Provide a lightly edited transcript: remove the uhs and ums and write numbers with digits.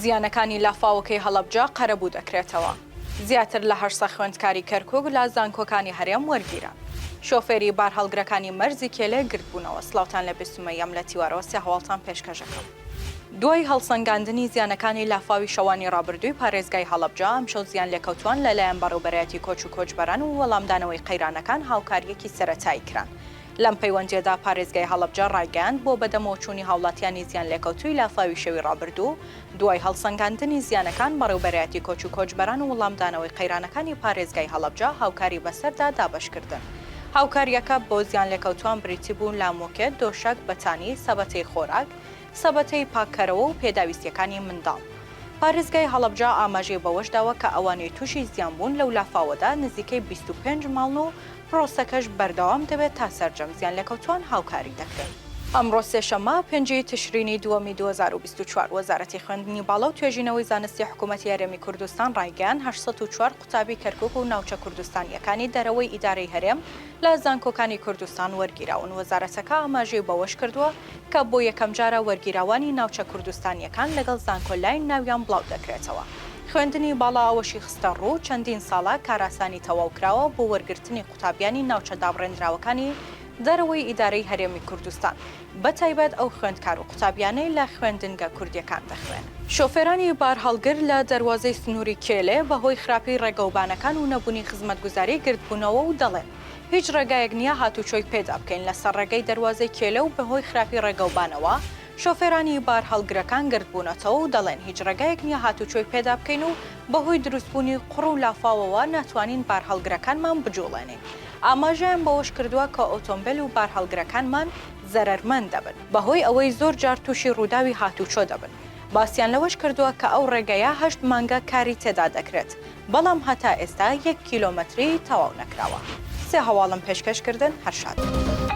زیانەکانی لافاوەکەی هەڵەبجە قەرەبوو دەکرێتەوە. زیاتر لە 800 خوێندکاری کەرکووک لە زانکۆکانی هەرێم وەرگیران. شۆفێری بار هەڵگرەکانی مەرزی کێلێ گرتبوونەوە. سڵاوتان لە 20 لە تیوارەوە سێ هەواڵتان پێشکەشەکەم. دوای هەڵسەنگاندنی زیانەکانی لافاوی شەوانی ڕابردووی پارێزگای هەڵەبجە ئەمشەو زیان لێکەوتوان لەلایەن بەڕێوەبەرایەتی کۆچ و کۆچبەران و وەڵامدانەوەی قەیرانەکان هاوکاریەکی سەرەتایی کران. لەم پەیوەندیەدا پارێزگای هەڵەبجە ڕایگەیاند بۆ بەدەمەوەچوونی هاوڵاتیانی زیان لێکەوتووی لافاوی شەوی ڕابردوو دوای هەڵسەنگاندنی زیانەکان بەڕێوەبەرایەتی کۆچ و کۆچبەران و وەڵامدانەوەی قەیرانەکانی پارێزگای هەڵەبجە هاوکاری بەسەردا دابەشکردن. هاوکاریەکە بۆ زیان لێکەوتوان بریتی بوون لامۆکێت، دۆشک، بەتانی، سەبەتەی خۆراک، سەبەتەی پاککەرەوە و پێداویستیەکانی منداڵ. پارێزگای هەڵەبجە ئاماژەی بەوەش داوە کە ئەوانەی تووشی زیان بوون لەو لافاوەدا نزیکەی 25 ماڵن و پرۆسەکەش بەردەوام دەبێت تا سەرجەم زیان لێکەوتوان هاوکاری دەکرێت. ئەمڕۆ سێشەممە 5 تشرینی 2024 وەزارەتی خوێندنی باڵا و توێژینەوەی زانستی حکوومەتی هەرێمی کوردستان ڕایگەیاند 804 قوتابی کەرکووک و ناوچە کوردستانیەکانی دەرەوەی ئیدارەی هەرێم لە زانکۆکانی کوردستان وەرگیراون. وەزارەتەکە ئاماژەی بەوەش کردووە کە بۆ یەکەم جارە وەرگیراوانی ناوچە کوردستانیەکان لەگەڵ زانکۆلاین ناویان بڵاو دەکرێتەوە. خوێندنی باڵا ئەوەشی خستە ڕوو چەندین ساڵە کاراسانی تەواو کراوە بۆ وەرگرتنی قوتابیانی ناوچە دابڕێنراوەکانی دەرەوەی ئیدارەی هەرێمی کوردستان بە تایبەت ئەو خوێندکار و قوتابیانەی لە خوێندنگە کوردیەکان دەخوێن. شۆفێرانی بار هەڵگر لە دەروازەی سنووری کێلێ بەهۆی خراپی ڕێگەوبانەکان و نەبوونی خزمەتگوزاری گرتبوونەوە و دەڵێن هیچ ڕێگایەک نییە هاتوچۆی پێدا بکەین لەسەر ڕێگەی دەروازەی کێلە و بەهۆی خراپی ڕێگەوبانەوە شۆفێرانی بار هەڵگرەکان گرتبوونەتەوە و دەڵێن هیچ ڕێگایەک نییە هاتوچۆی پێدا بکەین و بەهۆی دروستبوونی قوڕ و لافاوەوە ناتوانین بار هەڵگرەکانمان بجوڵێنین. ئاماژەیان بەوەش کردووە کە ئۆتۆمبیل و بار هەڵگرەکانمان زەرەرمەند دەبن بەهۆی ئەوەی زۆر جار تووشی ڕووداوی هاتوچۆ دەبن. باسییان لەوەش کردووە کە ئەو ڕێگەیە 8 مانگە کاری تێدا دەکرێت بەڵام هەتا ئێستا 1 کیلۆمەتری تەواو نەکراوە. سێ هەواڵم پێشکەشکردن هەرشاد.